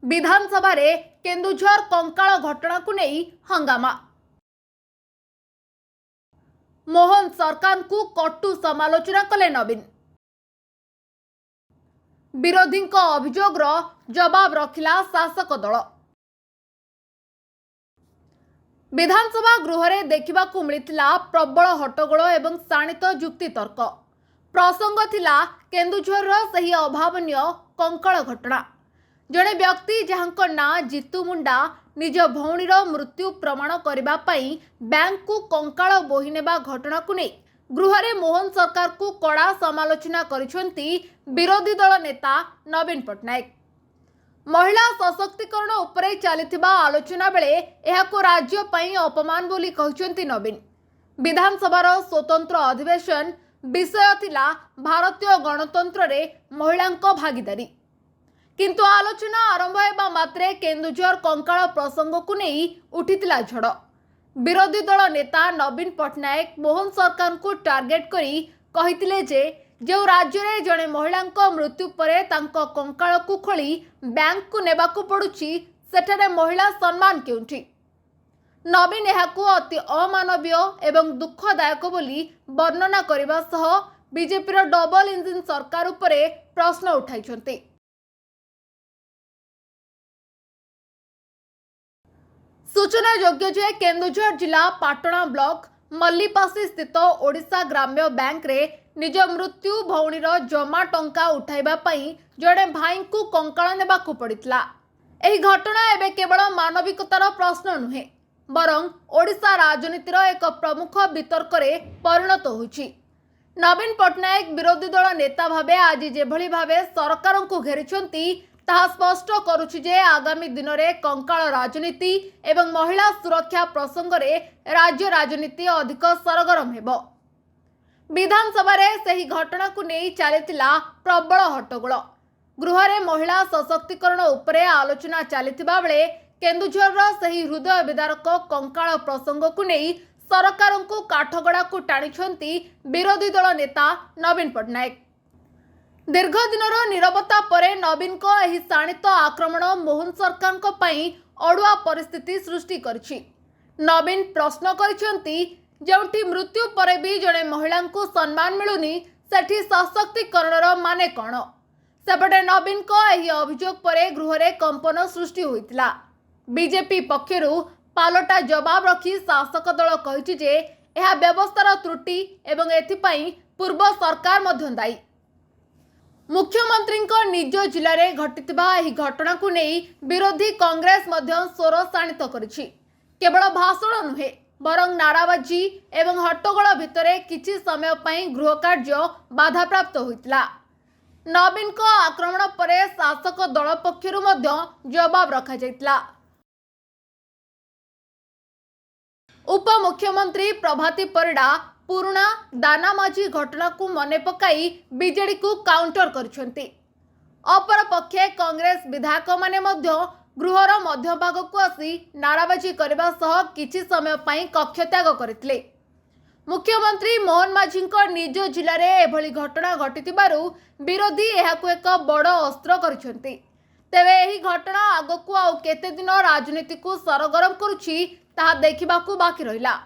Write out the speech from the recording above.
विधानसभा रे केन्दुझर कंकाल घटना को नहीं हंगामा। मोहन सरकार को कटु समालोचना कले नवीन। विरोधी अभियोग जवाब रखिला शासक दल। विधानसभा गृह रे देखा मिलता प्रबल हट्टगोल एवं शाणित जुक्ति तर्क। प्रसंग थिला केन्दुझर सही अभावनीय कंकाल घटना। जड़े व्यक्ति जहां ना जीतू मुंडा निज भौणीर मृत्यु प्रमाण करने बैंक को कंकाल बोही नेबा घटना को नहीं गृह रे मोहन सरकार को कड़ा समालोचना करिसेंती विरोधी दल नेता नवीन पट्टनायक। महिला सशक्तिकरण उपरे चलिथिबा आलोचना बेले एहाको राज्य पई अपमान बोली कहिसेंती नवीन। विधानसभार स्वतंत्र अधिवेशन विषय थिला भारतीय गणतंत्र रे महिलांको भागीदारी, किंतु आलोचना आरंभ हेबा मात्रे केन्दुझर कंकाल प्रसंग को नहीं उठितिला झड़। विरोधी दल नेता नवीन पट्टनायक मोहन सरकार को टार्गेट करी कहितिले जे जो राज्य रे जड़े महिलांको मृत्यु परे तांको कंकाल को खोली बैंक को नेबाकू पड़ुछि सेठारे महिला सम्मान केउठी। नवीन एहाकू अति अमानवीय एवं दुखदायक बोली वर्णना करबा सह बीजेपीर डबल इंजिन सरकार उपरे प्रश्न उठाइछन्ते। सूचना योग्य जे केन्दुझर जिला पाटणा ब्लॉक मल्लीपासी स्थित ओडिशा ग्राम्य बैंक रे निज मृत्यु भौणीर जमा टंका उठाइबा पई जड़े भाई को कंकाल नेबाकू पड़ितला। एही घटना एबे केवल मानविकतार प्रश्न नुहे बरं ओडिशा राजनीतिर एक प्रमुख वितर्क रे परिणत होइछि। नवीन पट्टनायक विरोधी दल नेता भावे आज जेभली भावे सरकार को घेरिछन्ती ताहा स्पष्ट करुछि जे आगामी दिन रे कंकाल राजनीति एवं महिला सुरक्षा प्रसंग रे राज्य राजनीति अधिक सरगरम हेबो। विधानसभा रे सही घटना को नहीं चलिथिला प्रबल हट्टगोल। गृह रे महिला सशक्तिकरण उपरे आलोचना चलिथिबा बेले केन्दुझर सही हृदय विदारक कंकाल प्रसंग को नहीं सरकार को काठगड़ा को टाणिछन्ती विरोधी दल नेता नवीन पट्टनायक। दीर्घ दिनर नीरवता परे नवीन को एही शाणित आक्रमण मोहन सरकार को पई अड़ुआ परिस्थिति सृष्टि करछि। नवीन प्रश्न करिसेंती जोंठी मृत्यु परे भी जड़े महिला को सम्मान मिलुनी सेठी सशक्तिकरणर माने कौन। सेपटे नवीन को एही अभियोग परे गृह रे कंपन सृष्टि होइतिला। बीजेपी पक्षरु पालटा जवाब रखी शासक दल कहिछि जे एहा व्यवस्थार त्रुटि एवं एथिपाई पूर्व सरकार मध्य दायी। मुख्यमंत्री निज जिले में घटिथिबा एही घटना को नहीं विरोधी कांग्रेस मध्य स्वर शाणित करिछि। केवल भाषण नुहे बरं नाराबाजी एवं हट्टगोल भितरे किछि समय पई गृह कार्य बाधाप्राप्त होइतिला। नवीन को आक्रमण परे शासक दल पक्षरु मध्य जवाब रखा जाइतिला। उपमुख्यमंत्री प्रभाती परिडा पुराना दानामाझी घटना को मने पकाई बीजेडी को काउंटर करछन्ती। अपर पक्षे कांग्रेस विधायक माने मध्य गृहर मध्यभाग को आसी नाराबाजी करबा सह किछि समय पई कक्षत्याग करथिले। मुख्यमंत्री मोहन माझींको निज जिले में एभली घटना घटिथिबारु विरोधी एहाकु एक बड़ अस्त्र करछन्ती। तेबे एही घटना आगकू आउ केते दिन राजनीति को सरगरम करुछि ताहा देखिबाकू बाकी रहिला।